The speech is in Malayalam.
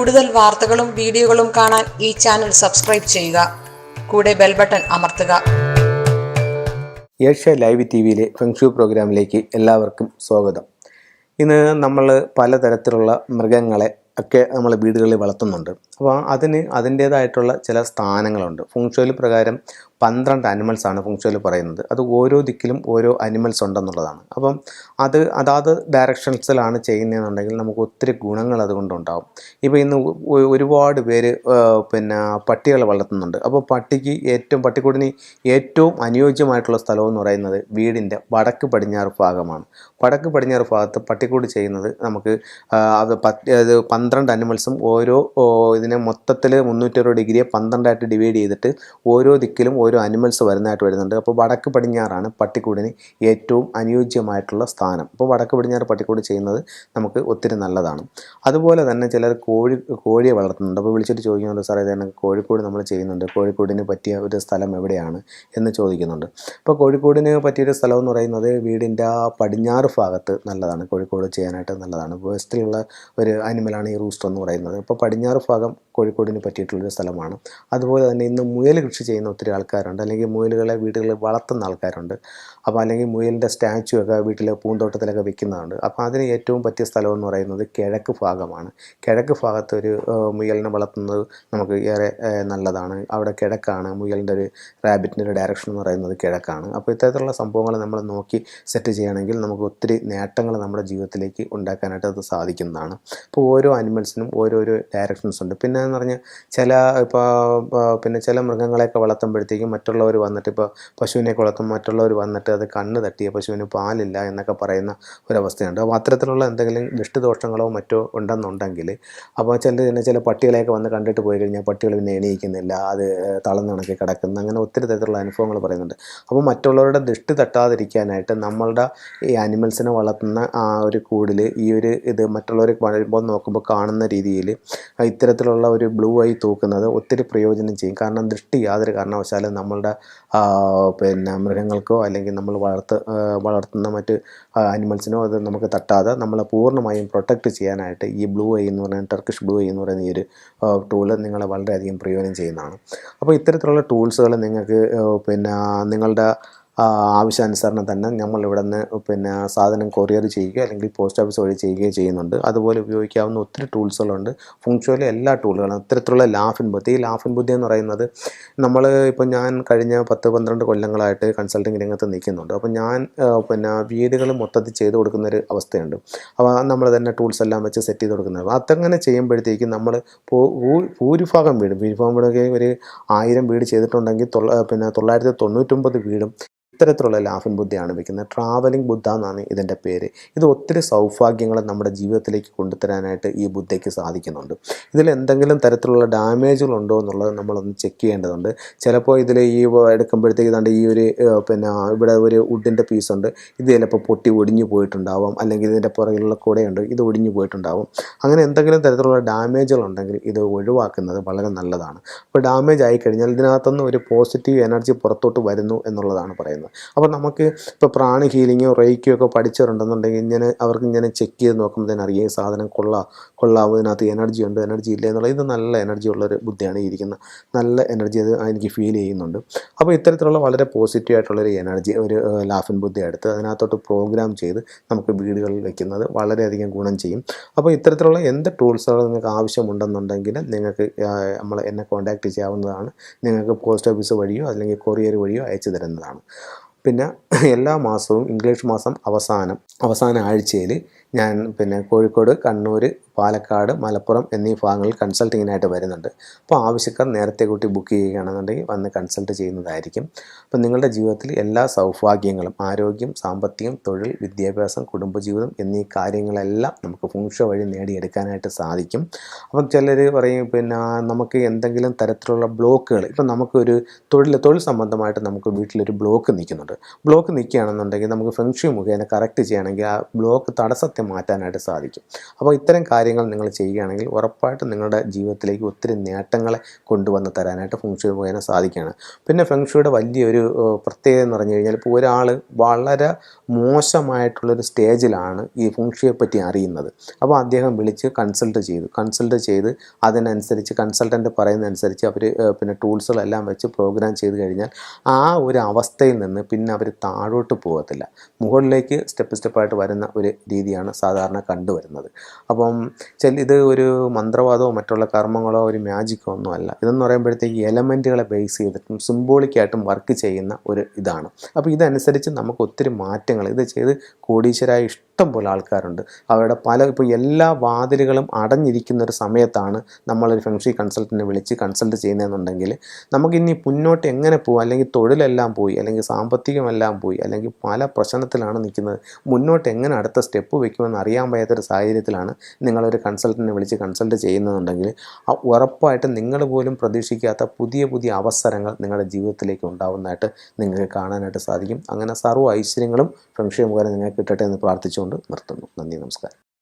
കൂടുതൽ വാർത്തകളും വീഡിയോകളും കാണാൻ ഈ ചാനൽ സബ്സ്ക്രൈബ് ചെയ്യുക. കൂടെ ബെൽ ബട്ടൺ അമർത്തുക. ഏഷ്യ ലൈവ് ടിവിയിലെ ഫെങ്ഷു പ്രോഗ്രാമിലേക്ക് എല്ലാവർക്കും സ്വാഗതം. ഇന്ന് നമ്മൾ പലതരത്തിലുള്ള മൃഗങ്ങളെ ഒക്കെ നമ്മൾ വീടുകളിൽ വളർത്തുന്നുണ്ട്. അപ്പോൾ അതിൻ്റേതായിട്ടുള്ള ചില സ്ഥാനങ്ങളുണ്ട്. ഫെങ്ഷുയിൽ പ്രകാരം 12 അനിമൽസാണ് ഫെങ്ഷുയിൽ പറയുന്നത്. അത് ഓരോ ദിക്കിലും ഓരോ അനിമൽസ് ഉണ്ടെന്നുള്ളതാണ്. അപ്പം അതാത് ഡയറക്ഷൻസിലാണ് ചെയ്യുന്നതെന്നുണ്ടെങ്കിൽ നമുക്ക് ഒത്തിരി ഗുണങ്ങൾ അതുകൊണ്ടുണ്ടാകും. ഇപ്പോൾ ഇന്ന് ഒരുപാട് പേര് പട്ടികളെ വളർത്തുന്നുണ്ട്. അപ്പോൾ പട്ടിക്കൂടിന് ഏറ്റവും അനുയോജ്യമായിട്ടുള്ള സ്ഥലമെന്ന് പറയുന്നത് വീടിൻ്റെ വടക്ക് പടിഞ്ഞാറ് ഭാഗമാണ്. വടക്ക് പടിഞ്ഞാറ് ഭാഗത്ത് പട്ടിക്കൂട് ചെയ്യുന്നത് നമുക്ക് 12 അനിമൽസും ഇതിനെ മൊത്തത്തിൽ 360 ഡിഗ്രിയെ 12 ഡിവൈഡ് ചെയ്തിട്ട് ഓരോ ദിക്കിലും ഓരോ അനിമൽസ് വരുന്നുണ്ട്. അപ്പോൾ വടക്ക് പടിഞ്ഞാറാണ് പട്ടിക്കൂടിന് ഏറ്റവും അനുയോജ്യമായിട്ടുള്ള സ്ഥാനം. അപ്പോൾ വടക്ക് പടിഞ്ഞാറ് പട്ടിക്കൂട് ചെയ്യുന്നത് നമുക്ക് ഒത്തിരി നല്ലതാണ്. അതുപോലെ തന്നെ ചിലർ കോഴിയെ വളർത്തുന്നുണ്ട്. അപ്പോൾ വിളിച്ചിട്ട് ചോദിക്കുന്നുണ്ട്, സാറേ ഇതേ കോഴിക്കോട് നമ്മൾ ചെയ്യുന്നുണ്ട്, കോഴിക്കോടിന് പറ്റിയ ഒരു സ്ഥലം എവിടെയാണ് എന്ന് ചോദിക്കുന്നുണ്ട്. അപ്പോൾ കോഴിക്കോടിന് പറ്റിയൊരു സ്ഥലം എന്ന് പറയുന്നത് വീടിൻ്റെ പടിഞ്ഞാറ് ഭാഗത്ത് നല്ലതാണ്. കോഴിക്കോട് ചെയ്യാനായിട്ട് നല്ലതാണ്. വെസ്റ്റിലുള്ള ഒരു അനിമലാണ് ഈ റൂസ്റ്റർ എന്ന് പറയുന്നത്. അപ്പോൾ പടിഞ്ഞാറ് ഭാഗം കോഴിക്കോടിന് പറ്റിയിട്ടുള്ളൊരു സ്ഥലമാണ്. അതുപോലെ തന്നെ ഇന്ന് മുയൽ കൃഷി ചെയ്യുന്ന ഒത്തിരി ആൾക്കാരുണ്ട്, അല്ലെങ്കിൽ മുയലുകളെ വീടുകളിൽ വളർത്തുന്ന ആൾക്കാരുണ്ട്. അപ്പോൾ അല്ലെങ്കിൽ മുയലിൻ്റെ സ്റ്റാച്ചു ഒക്കെ വീട്ടിൽ പൂന്തോട്ടത്തിലൊക്കെ വെക്കുന്നതുണ്ട്. അപ്പോൾ അതിന് ഏറ്റവും പറ്റിയ സ്ഥലം എന്ന് പറയുന്നത് കിഴക്ക് ഭാഗമാണ്. കിഴക്ക് ഭാഗത്ത് ഒരു മുയലിനെ വളർത്തുന്നത് നമുക്ക് ഏറെ നല്ലതാണ്. അവിടെ കിഴക്കാണ് മുയലിൻ്റെ റാബിറ്റിൻ്റെ ഒരു ഡയറക്ഷൻ എന്ന് പറയുന്നത് കിഴക്കാണ്. അപ്പോൾ ഇത്തരത്തിലുള്ള സംഭവങ്ങൾ നമ്മൾ നോക്കി സെറ്റ് ചെയ്യുകയാണെങ്കിൽ നമുക്ക് ഒത്തിരി നേട്ടങ്ങൾ നമ്മുടെ ജീവിതത്തിലേക്ക് ഉണ്ടാക്കാനായിട്ട് അത് സാധിക്കുന്നതാണ്. അപ്പോൾ ഓരോ അനിമൽസിനും ഓരോരോ ഡയറക്ഷൻസ് ഉണ്ട്. പിന്നെ എന്ന് പറഞ്ഞാൽ ചില മൃഗങ്ങളെയൊക്കെ വളർത്തുമ്പോഴത്തേക്കും മറ്റുള്ളവർ വന്നിട്ട്, ഇപ്പോൾ പശുവിനെയൊക്കെ വളർത്തും, മറ്റുള്ളവർ വന്നിട്ട് അത് കണ്ണ് തട്ടിയ പശുവിന് പാലില്ല എന്നൊക്കെ പറയുന്ന ഒരവസ്ഥയുണ്ട്. അപ്പോൾ അത്തരത്തിലുള്ള എന്തെങ്കിലും ദൃഷ്ടിദോഷങ്ങളോ മറ്റോ ഉണ്ടെന്നുണ്ടെങ്കിൽ അപ്പോൾ ചില പട്ടികളെയൊക്കെ വന്ന് കണ്ടിട്ട് പോയി കഴിഞ്ഞാൽ പട്ടികൾ പിന്നെ എണീക്കുന്നില്ല, അത് തളർന്ന് കണക്കി കിടക്കുന്നു, അങ്ങനെ ഒത്തിരി തരത്തിലുള്ള അനുഭവങ്ങൾ പറയുന്നുണ്ട്. അപ്പോൾ മറ്റുള്ളവരുടെ ദൃഷ്ടി തട്ടാതിരിക്കാനായിട്ട് നമ്മളുടെ ഈ അനിമൽസിനെ വളർത്തുന്ന ആ ഒരു കൂടിൽ ഇത് മറ്റുള്ളവർ വരുമ്പോൾ നോക്കുമ്പോൾ കാണുന്ന രീതിയിൽ ഇത്തരത്തിലുള്ള ഒരു ബ്ലൂ ഐ തൂക്കുന്നത് ഒത്തിരി പ്രയോജനം ചെയ്യും. കാരണം ദൃഷ്ടി യാതൊരു കാരണവശാലും നമ്മളുടെ മൃഗങ്ങൾക്കോ അല്ലെങ്കിൽ നമ്മൾ വളർത്തുന്ന മറ്റ് അനിമൽസിനോ അത് നമുക്ക് തട്ടാതെ നമ്മളെ പൂർണ്ണമായും പ്രൊട്ടക്റ്റ് ചെയ്യാനായിട്ട് ഈ ബ്ലൂ ഐ എന്ന് പറയുന്ന ടർക്കിഷ് ബ്ലൂ ഐ എന്ന് പറയുന്ന ഈ ഒരു ടൂള് നിങ്ങളെ വളരെയധികം പ്രയോജനം ചെയ്യുന്നതാണ്. അപ്പോൾ ഇത്തരത്തിലുള്ള ടൂൾസുകൾ നിങ്ങൾക്ക് നിങ്ങളുടെ ആവശ്യാനുസരണം തന്നെ നമ്മൾ ഇവിടെ നിന്ന് സാധനം കൊറിയർ ചെയ്യുകയോ അല്ലെങ്കിൽ പോസ്റ്റ് ഓഫീസ് വഴി ചെയ്യുകയോ ചെയ്യുന്നുണ്ട്. അതുപോലെ ഉപയോഗിക്കാവുന്ന ഒത്തിരി ടൂൾസുകളുണ്ട്. ഫെങ്ഷുയിലെ എല്ലാ ടൂളുകളും ഇത്തരത്തിലുള്ള ലാഫിൻ ബുദ്ധി എന്ന് പറയുന്നത് ഞാൻ കഴിഞ്ഞ 10-12 കൊല്ലങ്ങളായിട്ട് കൺസൾട്ടിങ് രംഗത്ത് നിൽക്കുന്നുണ്ട്. അപ്പോൾ ഞാൻ വീടുകൾ മൊത്തത്തിൽ ചെയ്ത് കൊടുക്കുന്നൊരു അവസ്ഥയുണ്ട്. അപ്പോൾ നമ്മൾ തന്നെ ടൂൾസ് എല്ലാം വെച്ച് സെറ്റ് ചെയ്ത് കൊടുക്കുന്നത്. അതങ്ങനെ ചെയ്യുമ്പോഴത്തേക്കും നമ്മൾ ഭൂരിഭാഗം വീടൊക്കെ ഒരു 1000 വീട് ചെയ്തിട്ടുണ്ടെങ്കിൽ 999 വീടും ഇത്തരത്തിലുള്ള ലാഫിൻ ബുദ്ധിയാണ് വയ്ക്കുന്നത്. ട്രാവലിംഗ് ബുദ്ധ എന്നാണ് ഇതിൻ്റെ പേര്. ഇത് ഒത്തിരി സൗഭാഗ്യങ്ങൾ നമ്മുടെ ജീവിതത്തിലേക്ക് കൊണ്ടുതരാനായിട്ട് ഈ ബുദ്ധയ്ക്ക് സാധിക്കുന്നുണ്ട്. ഇതിൽ എന്തെങ്കിലും തരത്തിലുള്ള ഡാമേജുകൾ ഉണ്ടോ എന്നുള്ളത് നമ്മളൊന്ന് ചെക്ക് ചെയ്യേണ്ടതുണ്ട്. ചിലപ്പോൾ ഇതിൽ എടുക്കുമ്പോഴത്തേക്ക് ഇവിടെ ഒരു വുഡിൻ്റെ പീസുണ്ട്, ഇത് ചിലപ്പോൾ പൊട്ടി ഒടിഞ്ഞു പോയിട്ടുണ്ടാവും, അല്ലെങ്കിൽ ഇതിൻ്റെ പുറകിലുള്ള കുടയുണ്ട്, ഇത് ഒടിഞ്ഞു പോയിട്ടുണ്ടാവും. അങ്ങനെ എന്തെങ്കിലും തരത്തിലുള്ള ഡാമേജുകൾ ഉണ്ടെങ്കിൽ ഇത് ഒഴിവാക്കുന്നത് വളരെ നല്ലതാണ്. അപ്പോൾ ഡാമേജ് ആയിക്കഴിഞ്ഞാൽ ഇതിനകത്തുനിന്ന് ഒരു പോസിറ്റീവ് എനർജി പുറത്തോട്ട് വരുന്നു എന്നുള്ളതാണ് പറയുന്നത്. അപ്പോൾ നമുക്ക് ഇപ്പോൾ പ്രാണി ഹീലിങ്ങോ റേക്കിയോ ഒക്കെ പഠിച്ചിട്ടുണ്ടെന്നുണ്ടെങ്കിൽ അവർക്ക് ചെക്ക് ചെയ്ത് നോക്കുമ്പോൾ തന്നെ അറിയാം ഈ സാധനം കൊള്ളാവും, ഇതിനകത്ത് എനർജി ഉണ്ട്, എനർജി ഇല്ല എന്നുള്ളത്. ഇത് നല്ല എനർജി ഉള്ളൊരു ബുദ്ധിയാണ് ഇരിക്കുന്നത്. നല്ല എനർജി അത് എനിക്ക് ഫീൽ ചെയ്യുന്നുണ്ട്. അപ്പോൾ ഇത്തരത്തിലുള്ള വളരെ പോസിറ്റീവ് ആയിട്ടുള്ളൊരു എനർജി ഒരു ലാഫിൻ ബുദ്ധി എടുത്ത് അതിനകത്തോട്ട് പ്രോഗ്രാം ചെയ്ത് നമുക്ക് വീടുകളിൽ വെക്കുന്നത് വളരെയധികം ഗുണം ചെയ്യും. അപ്പോൾ ഇത്തരത്തിലുള്ള എന്ത് ടൂൾസുകൾ നിങ്ങൾക്ക് ആവശ്യമുണ്ടെന്നുണ്ടെങ്കിൽ നിങ്ങൾക്ക് എന്നെ കോൺടാക്റ്റ് ചെയ്യാവുന്നതാണ്. നിങ്ങൾക്ക് പോസ്റ്റ് ഓഫീസ് വഴിയോ അല്ലെങ്കിൽ കൊറിയർ വഴിയോ അയച്ചു തരുന്നതാണ്. പിന്നെ എല്ലാ മാസവും ഇംഗ്ലീഷ് മാസം അവസാന ആഴ്ചയിൽ ഞാൻ കോഴിക്കോട്, കണ്ണൂർ, പാലക്കാട്, മലപ്പുറം എന്നീ ഭാഗങ്ങളിൽ കൺസൾട്ടിങ്ങിനായിട്ട് വരുന്നുണ്ട്. അപ്പോൾ ആവശ്യക്കാർ നേരത്തെ കൂട്ടി ബുക്ക് ചെയ്യുകയാണെന്നുണ്ടെങ്കിൽ വന്ന് കൺസൾട്ട് ചെയ്യുന്നതായിരിക്കും. അപ്പോൾ നിങ്ങളുടെ ജീവിതത്തിൽ എല്ലാ സൗഭാഗ്യങ്ങളും, ആരോഗ്യം, സാമ്പത്തികം, തൊഴിൽ, വിദ്യാഭ്യാസം, കുടുംബജീവിതം എന്നീ കാര്യങ്ങളെല്ലാം നമുക്ക് ഫെങ്ഷു വഴി നേടിയെടുക്കാനായിട്ട് സാധിക്കും. അപ്പം ചിലർ പറയും നമുക്ക് എന്തെങ്കിലും തരത്തിലുള്ള ബ്ലോക്കുകൾ, ഇപ്പം നമുക്കൊരു തൊഴിൽ സംബന്ധമായിട്ട് നമുക്ക് വീട്ടിലൊരു ബ്ലോക്ക് നിൽക്കുകയാണെന്നുണ്ടെങ്കിൽ നമുക്ക് ഫെങ്ഷു മുഖേന കറക്റ്റ് ചെയ്യുകയാണെങ്കിൽ ആ ബ്ലോക്ക് തടസ്സത്തെ മാറ്റാനായിട്ട് സാധിക്കും. അപ്പോൾ ഇത്തരം കാര്യങ്ങൾ നിങ്ങൾ ചെയ്യുകയാണെങ്കിൽ ഉറപ്പായിട്ടും നിങ്ങളുടെ ജീവിതത്തിലേക്ക് ഒത്തിരി നേട്ടങ്ങളെ കൊണ്ടുവന്ന് തരാനായിട്ട് ഫെങ്ഷു മുഖേന സാധിക്കുകയാണ്. പിന്നെ ഫെങ്ഷുയുടെ വലിയൊരു പ്രത്യേകത എന്ന് പറഞ്ഞു കഴിഞ്ഞാൽ, ഇപ്പോൾ ഒരാൾ വളരെ മോശമായിട്ടുള്ളൊരു സ്റ്റേജിലാണ് ഈ ഫെങ്ഷുയിയെ പറ്റി അറിയുന്നത്. അപ്പോൾ അദ്ദേഹം വിളിച്ച് കൺസൾട്ട് ചെയ്ത് അതിനനുസരിച്ച് കൺസൾട്ടൻ്റ് പറയുന്നതനുസരിച്ച് അവർ പിന്നെ ടൂൾസുകളെല്ലാം വെച്ച് പ്രോഗ്രാം ചെയ്ത് കഴിഞ്ഞാൽ ആ ഒരു അവസ്ഥയിൽ നിന്ന് പിന്നെ അവർ താഴോട്ട് പോകത്തില്ല, മുകളിലേക്ക് സ്റ്റെപ്പായിട്ട് വരുന്ന ഒരു രീതിയാണ് സാധാരണ കണ്ടുവരുന്നത്. അപ്പം ഇത് ഒരു മന്ത്രവാദമോ മറ്റുള്ള കർമ്മങ്ങളോ ഒരു മാജിക്കോ ഒന്നും അല്ല. ഇതെന്ന് പറയുമ്പോഴത്തേക്ക് എലമെൻറ്റുകളെ ബേസ് ചെയ്തിട്ടും സിംബോളിക്കായിട്ടും വർക്ക് ചെയ്യുന്ന ഒരു ഇതാണ്. അപ്പോൾ ഇതനുസരിച്ച് നമുക്ക് ഒത്തിരി മാറ്റങ്ങൾ ഇത് ചെയ്ത് കോടീശ്വരായ ഇഷ്ടം പോലെ ആൾക്കാരുണ്ട്. അവരുടെ ഇപ്പോൾ എല്ലാ വാതിലുകളും അടഞ്ഞിരിക്കുന്ന ഒരു സമയത്താണ് നമ്മളൊരു ഫെങ്ഷുയി കൺസൾട്ടൻറ്റിനെ വിളിച്ച് കൺസൾട്ട് ചെയ്യുന്നതെന്നുണ്ടെങ്കിൽ നമുക്കിനി മുന്നോട്ട് എങ്ങനെ പോകും, അല്ലെങ്കിൽ തൊഴിലെല്ലാം പോയി, അല്ലെങ്കിൽ സാമ്പത്തികമെല്ലാം പോയി, അല്ലെങ്കിൽ പല പ്രശ്നത്തിലാണ് നിൽക്കുന്നത്, മുന്നോട്ട് എങ്ങനെ അടുത്ത സ്റ്റെപ്പ് വയ്ക്കുമെന്ന് അറിയാൻ വയ്യാത്തൊരു സാഹചര്യത്തിലാണ് നിങ്ങളൊരു കൺസൾട്ടൻറ്റിനെ വിളിച്ച് കൺസൾട്ട് ചെയ്യുന്നതെന്നുണ്ടെങ്കിൽ ഉറപ്പായിട്ടും നിങ്ങൾ പോലും പ്രതീക്ഷിക്കാത്ത പുതിയ അവസരങ്ങൾ നിങ്ങളുടെ ജീവിതത്തിലേക്ക് ഉണ്ടാവുന്നതായിട്ട് നിങ്ങൾക്ക് കാണാനായിട്ട് സാധിക്കും. അങ്ങനെ സർവ്വ ഐശ്വര്യങ്ങളും ഫെങ്ഷുയി മുഖേന നിങ്ങൾക്ക് കിട്ടട്ടെ എന്ന് പ്രാർത്ഥിച്ചുകൊണ്ട് നിർത്തുന്നു. നന്ദി, നമസ്കാരം.